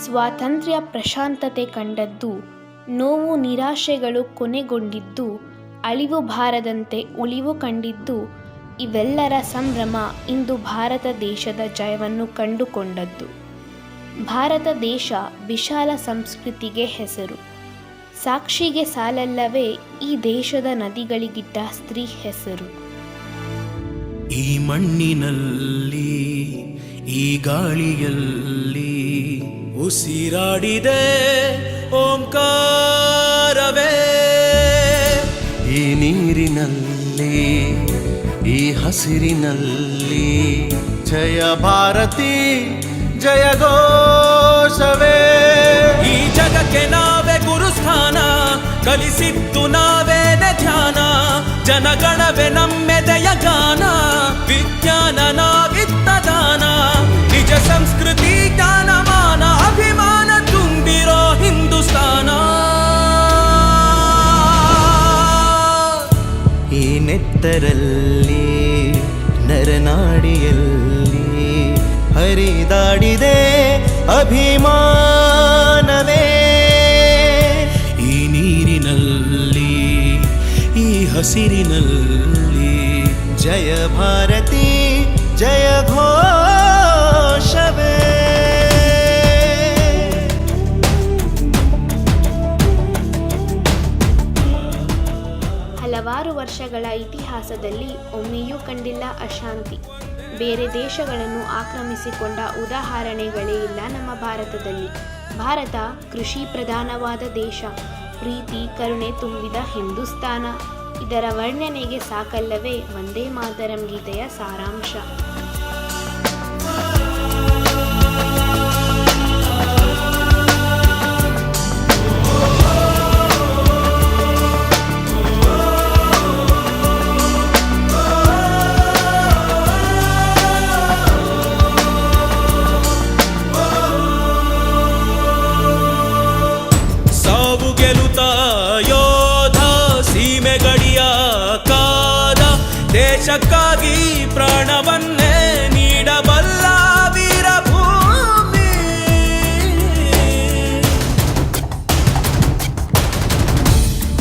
ಸ್ವಾತಂತ್ರ್ಯ ಪ್ರಶಾಂತತೆ ಕಂಡದ್ದು, ನೋವು ನಿರಾಶೆಗಳು ಕೊನೆಗೊಂಡಿದ್ದು, ಅಳಿವು ಬಾರದಂತೆ ಉಳಿವು ಕಂಡಿದ್ದು, ಇವೆಲ್ಲರ ಸಂಭ್ರಮ ಇಂದು ಭಾರತ ದೇಶದ ಜಯವನ್ನು ಕಂಡುಕೊಂಡದ್ದು. ಭಾರತ ದೇಶ ವಿಶಾಲ ಸಂಸ್ಕೃತಿಗೆ ಹೆಸರು. ಸಾಕ್ಷಿಗೆ ಸಾಲಲ್ಲವೇ ಈ ದೇಶದ ನದಿಗಳಿಗಿದ್ದ ಸ್ತ್ರೀ ಹೆಸರು. ಈ ಮಣ್ಣಿನಲ್ಲಿ ಈ ಗಾಳಿಯಲ್ಲಿ ಉಸಿರಾಡಿದೆ ಓಂಕಾರವೇ. ಈ ನೀರಿನಲ್ಲಿ ಈ ಹಸಿರಿನಲ್ಲಿ ಜಯ ಭಾರತಿ ಜಯ ಘೋಷವೇ. ಈ ಜಗಕ್ಕೆ ನಾವೇ ಗುರುಸ್ಥಾನ, ಕಲಿಸಿದ್ದು ನಾವೇನೆ ಧ್ಯಾನ, ಜನಗಣವೇ ನಮ್ಮೆದೆಯ ಗಾನ, ವಿಜ್ಞಾನ ನಾವಿತ್ತ ದಾನ, ನಿಜ ಸಂಸ್ಕೃತಿ ಜ್ಞಾನಮಾನ, ಅಭಿಮಾನ ತುಂಬಿರೋ ಹಿಂದೂಸ್ತಾನ. ಈ ನೆತ್ತರಲ್ಲಿ ನರನಾಡಿಯಲ್ಲಿ ಹರಿದಾಡಿದೆ ಅಭಿಮಾನವೇ. ಈ ನೀರಿನಲ್ಲಿ ಈ ಹಸಿರಿನಲ್ಲಿ ಜಯ ಭಾರತಿ ಜಯ ಘೋಷವೇ. ಹಲವಾರು ವರ್ಷಗಳ ಇತಿಹಾಸದಲ್ಲಿ ಒಮ್ಮೆಯೂ ಕಂಡಿಲ್ಲ ಅಶಾಂತಿ. ಬೇರೆ ದೇಶಗಳನ್ನು ಆಕ್ರಮಿಸಿಕೊಂಡ ಉದಾಹರಣೆಗಳೇ ಇಲ್ಲ ನಮ್ಮ ಭಾರತದಲ್ಲಿ. ಭಾರತ ಕೃಷಿ ಪ್ರಧಾನವಾದ ದೇಶ, ಪ್ರೀತಿ ಕರುಣೆ ತುಂಬಿದ ಹಿಂದೂಸ್ತಾನ. ಇದರ ವರ್ಣನೆಗೆ ಸಾಕಲ್ಲವೇ ವಂದೇ ಮಾತರಂ ಗೀತೆಯ ಸಾರಾಂಶ. ದೇಶಕ್ಕಾಗಿ ಪ್ರಾಣವನ್ನೇ ನೀಡಬಲ್ಲ ವೀರಭೂಮಿ.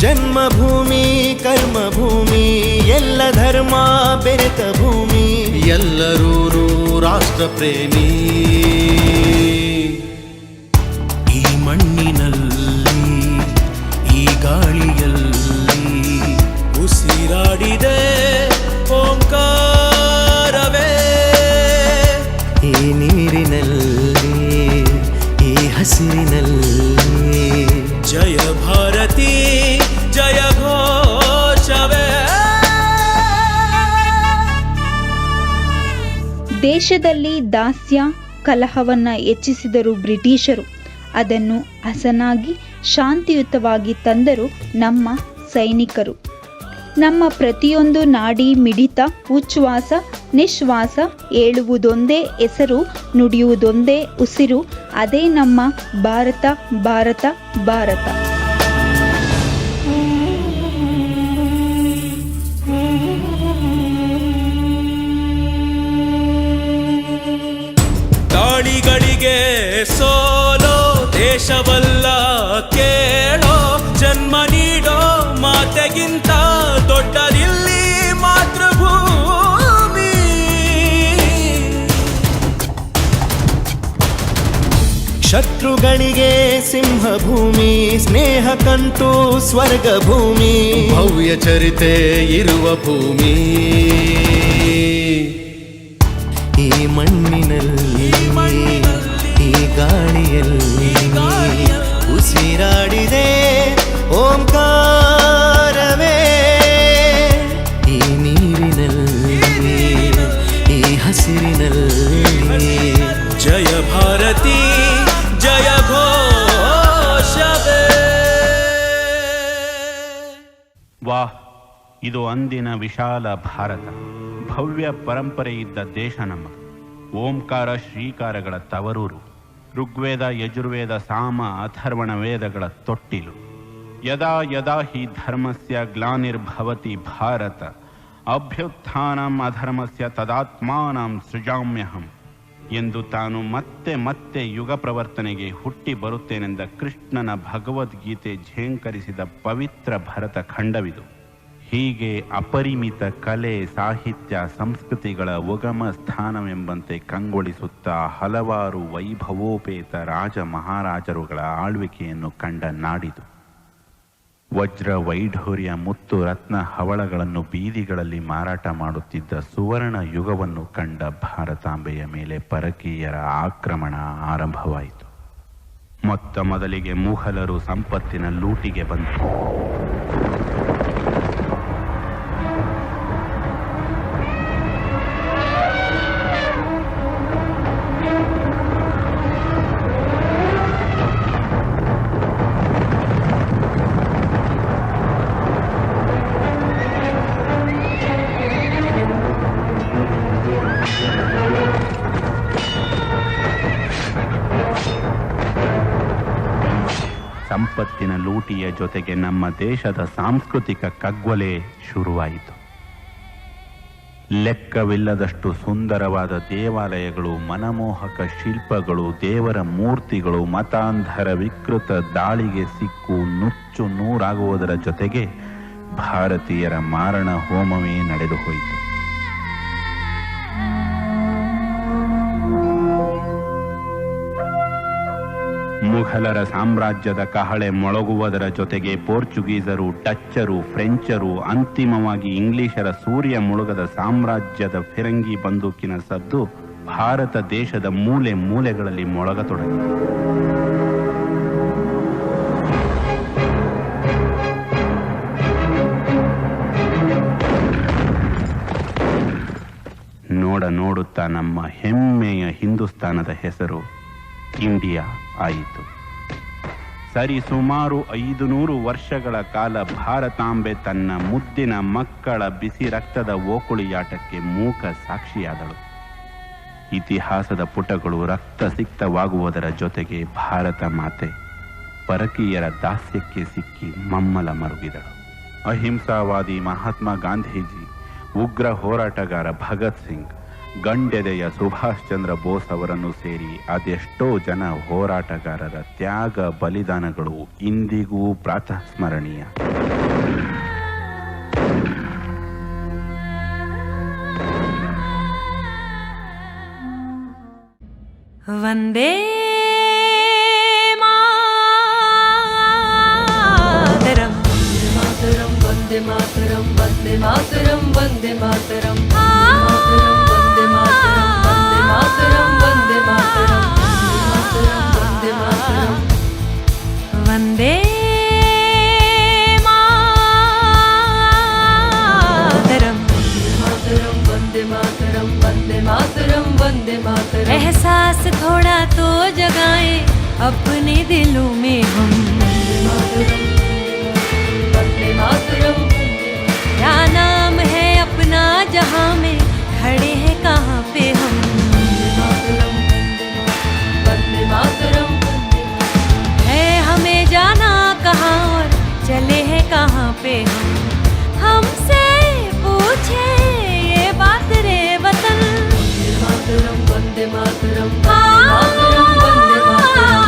ಜನ್ಮಭೂಮಿ ಕರ್ಮಭೂಮಿ, ಎಲ್ಲ ಧರ್ಮ ಬೆರೆತ ಭೂಮಿ, ಎಲ್ಲರೂ ರಾಷ್ಟ್ರ ಪ್ರೇಮಿ. ಈ ಮಣ್ಣಿನಲ್ಲಿ ಈ ಗಾಳಿಯಲ್ಲಿ ಉಸಿರಾಡಿದೆ ಓಂಕಾರವೇ. ಈ ನೀರಿನಲ್ಲಿ ಈ ಹಸಿರಿನಲ್ಲಿ ಜಯ ಭಾರತಿ ಜಯ ಘೋಷವೇ. ದೇಶದಲ್ಲಿ ದಾಸ್ಯ ಕಲಹವನ್ನ ಹೆಚ್ಚಿಸಿದರು ಬ್ರಿಟಿಷರು. ಅದನ್ನು ಹಸನಾಗಿ ಶಾಂತಿಯುತವಾಗಿ ತಂದರು ನಮ್ಮ ಸೈನಿಕರು. ನಮ್ಮ ಪ್ರತಿಯೊಂದು ನಾಡಿ ಮಿಡಿತ, ಉಚ್ಛ್ವಾಸ ನಿಶ್ವಾಸ ಹೇಳುವುದೊಂದೇ ಹೆಸರು, ನುಡಿಯುವುದೊಂದೇ ಉಸಿರು, ಅದೇ ನಮ್ಮ ಭಾರತ ಭಾರತ ಭಾರತ. ದಾಳಿಗಳಿಗೆ ಸೋಲೋ ದೇಶವಲ್ಲ ಕೇಳೋ, ಜನ್ಮ ನೀಡೋ ಮಾತೆಗಿಂತ ದೊಡ್ಡದಿಲ್ಲಿ ಮಾತೃಭೂಮಿ. ಶತ್ರುಗಳಿಗೆ ಸಿಂಹಭೂಮಿ, ಸ್ನೇಹಕ್ಕಂತೂ ಸ್ವರ್ಗ ಭೂಮಿ, ಭವ್ಯ ಚರಿತೆ ಇರುವ ಭೂಮಿ. ಈ ಮಣ್ಣಿನಲ್ಲಿ ಈ ಗಾಳಿಯಲ್ಲಿ ಉಸಿರಾಡಿದೆ ಓಂಕಾರವೇ. ಈ ನೀರಿನಲ್ಲಿ ಈ ಹಸಿರಿನಲ್ಲಿ ಜಯ ಭಾರತಿ ಜಯ ಘೋಷವೇ. ವಾಹ್, ಇದು ಅಂದಿನ ವಿಶಾಲ ಭಾರತ. ಭವ್ಯ ಪರಂಪರೆ ಇದ್ದ ದೇಶ ನಮ್ಮದು. ಓಂಕಾರ ಶ್ರೀಕಾರಗಳ ತವರೂರು. ಋಗ್ವೇದ ಯಜುರ್ವೇದ ಸಾಮ ಅಥರ್ವಣ ವೇದಗಳ ತೊಟ್ಟಿಲು. ಯದಾ ಯದಾ ಹಿ ಧರ್ಮಸ್ಯ ಗ್ಲಾನಿರ್ಭವತಿ ಭಾರತ, ಅಭ್ಯುತ್ಥಾನಂ ಅಧರ್ಮಸ್ಯ ತದಾತ್ಮಾನಂ ಸೃಜಾಮ್ಯಹಂ. ಎಂದು ತಾನು ಮತ್ತೆ ಮತ್ತೆ ಯುಗ ಪ್ರವರ್ತನೆಗೆ ಹುಟ್ಟಿ ಬರುತ್ತೇನೆಂದ ಕೃಷ್ಣನ ಭಗವದ್ಗೀತೆ ಝೇಂಕರಿಸಿದ ಪವಿತ್ರ ಭರತ ಖಂಡವಿದು. ಹೀಗೆ ಅಪರಿಮಿತ ಕಲೆ, ಸಾಹಿತ್ಯ, ಸಂಸ್ಕೃತಿಗಳ ಉಗಮ ಸ್ಥಾನವೆಂಬಂತೆ ಕಂಗೊಳಿಸುತ್ತಾ ಹಲವಾರು ವೈಭವೋಪೇತ ರಾಜ ಮಹಾರಾಜರುಗಳ ಆಳ್ವಿಕೆಯನ್ನು ಕಂಡ ನಾಡಿದು. ವಜ್ರ, ವೈಢೂರ್ಯ, ಮುತ್ತು, ರತ್ನ, ಹವಳಗಳನ್ನು ಬೀದಿಗಳಲ್ಲಿ ಮಾರಾಟ ಮಾಡುತ್ತಿದ್ದ ಸುವರ್ಣ ಯುಗವನ್ನು ಕಂಡ ಭಾರತಾಂಬೆಯ ಮೇಲೆ ಪರಕೀಯರ ಆಕ್ರಮಣ ಆರಂಭವಾಯಿತು. ಮೊತ್ತ ಮೊದಲಿಗೆ ಮುಘಲರು ಸಂಪತ್ತಿನ ಲೂಟಿಗೆ ಬಂದರು. ಸಂಪತ್ತಿನ ಲೂಟಿಯ ಜೊತೆಗೆ ನಮ್ಮ ದೇಶದ ಸಾಂಸ್ಕೃತಿಕ ಕಗ್ಗೊಲೆ ಶುರುವಾಯಿತು. ಲೆಕ್ಕವಿಲ್ಲದಷ್ಟು ಸುಂದರವಾದ ದೇವಾಲಯಗಳು, ಮನಮೋಹಕ ಶಿಲ್ಪಗಳು, ದೇವರ ಮೂರ್ತಿಗಳು ಮತಾಂಧರ ವಿಕೃತ ದಾಳಿಗೆ ಸಿಕ್ಕು ನುಚ್ಚು ನೂರಾಗುವುದರ ಜೊತೆಗೆ ಭಾರತೀಯರ ಮಾರಣ ಹೋಮವೇ ನಡೆದು ಹೋಯಿತು. ಮುಘಲರ ಸಾಮ್ರಾಜ್ಯದ ಕಹಳೆ ಮೊಳಗುವುದರ ಜೊತೆಗೆ ಪೋರ್ಚುಗೀಸರು, ಡಚ್ಚರು, ಫ್ರೆಂಚರು, ಅಂತಿಮವಾಗಿ ಇಂಗ್ಲಿಷರ ಸೂರ್ಯ ಮುಳುಗದ ಸಾಮ್ರಾಜ್ಯದ ಫಿರಂಗಿ ಬಂದೂಕಿನ ಸದ್ದು ಭಾರತ ದೇಶದ ಮೂಲೆ ಮೂಲೆಗಳಲ್ಲಿ ಮೊಳಗತೊಡಗಿತು. ನೋಡುತ್ತಾ ನಮ್ಮ ಹೆಮ್ಮೆಯ ಹಿಂದೂಸ್ತಾನದ ಹೆಸರು ಇಂಡಿಯಾ ಆಯಿತು. ಸರಿ ಸುಮಾರು 500 ವರ್ಷಗಳ ಕಾಲ ಭಾರತಾಂಬೆ ತನ್ನ ಮುದ್ದಿನ ಮಕ್ಕಳ ಬಿಸಿ ರಕ್ತದ ಓಕುಳಿಯಾಟಕ್ಕೆ ಮೂಕ ಸಾಕ್ಷಿಯಾದಳು. ಇತಿಹಾಸದ ಪುಟಗಳು ರಕ್ತಸಿಕ್ತವಾಗುವುದರ ಜೊತೆಗೆ ಭಾರತ ಮಾತೆ ಪರಕೀಯರ ದಾಸ್ಯಕ್ಕೆ ಸಿಕ್ಕಿ ಮಮ್ಮಲ ಮರುಗಿದಳು. ಅಹಿಂಸಾವಾದಿ ಮಹಾತ್ಮ ಗಾಂಧೀಜಿ, ಉಗ್ರ ಹೋರಾಟಗಾರ ಭಗತ್ ಸಿಂಗ್, ಗಂಡೆದೆಯ ಸುಭಾಷ್ ಚಂದ್ರ ಬೋಸ್ ಅವರನ್ನು ಸೇರಿ ಅದೆಷ್ಟೋ ಜನ ಹೋರಾಟಗಾರರ ತ್ಯಾಗ ಬಲಿದಾನಗಳು ಇಂದಿಗೂ ಪ್ರಾತಃ ಸ್ಮರಣೀಯ. ವಂದೇ ಮಾತರಂ ವಂದೇ ಮಾತರಂ ವಂದೇ ಮಾತರಂ ವಂದೇ ಮಾತರಂ ವಂದೇ ಮಾತರಂ ವಂದೇ ಮಾತರಂ ವಂದೇ ಮಾತರಂ ವಂದೇ ಮಾತರಂ ವಂದೇ ಮಾತರಂ ವಂದೇ मातरम वंदे मातरम। एहसास थोड़ा तो जगाए अपने दिलों में हम, वंदे मातरम। क्या नाम है अपना जहां में, खड़े हैं कहाँ पे हम, वंदे मातरम। है हमें जाना कहाँ और चले हैं कहाँ पे हम, हमसे पूछे ये बात रे वतन। वंदे मातरम वंदे मातरम वंदे मातरम।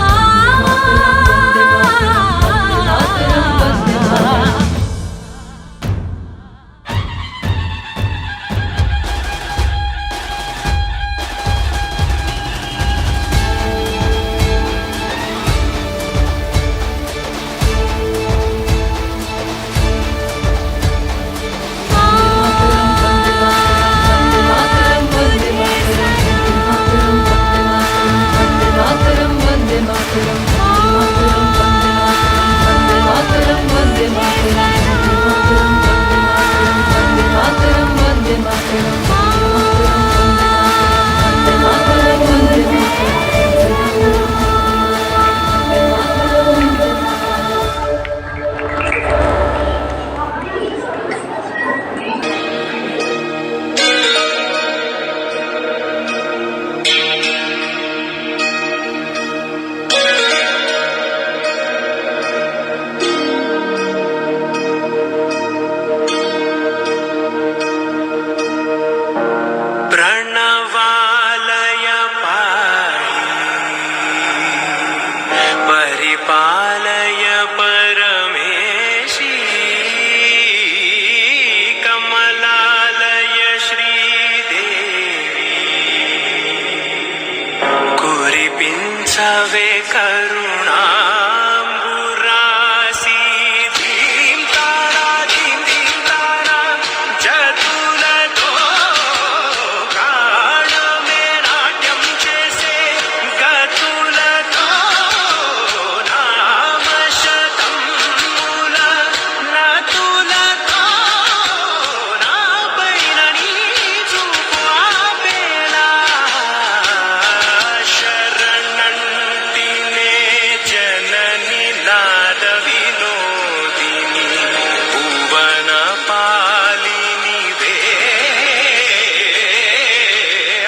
तवे करुणाम्बुरासी धीं तारा जतुलतो प्राण में नाट्यम जैसे गतुलतो नाम शतं मूल नतुलतो ना बैननी चुपा बेला शरणंतिने जननी नाद विनोदिनी भुवन पालिनी वे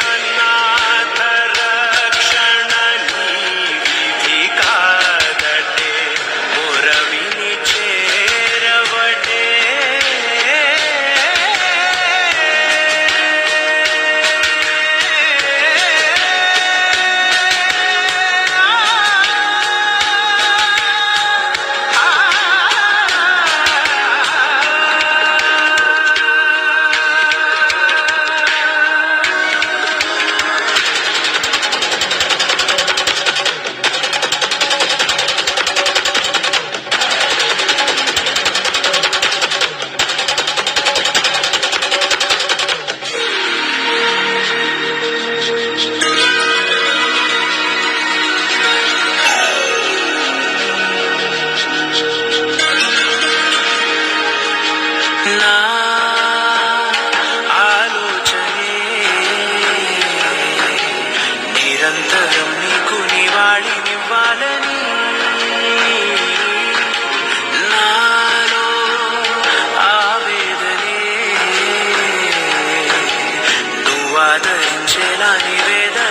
अनाथ रक्षणनी विधि कादटे मोरविनी चेरवटे నా ఆలోచనే నిరంతరం నీకు నివాళినివ్వాలని నాలో ఆవేదనే నువ్వు ఆదరించేలా నివేదన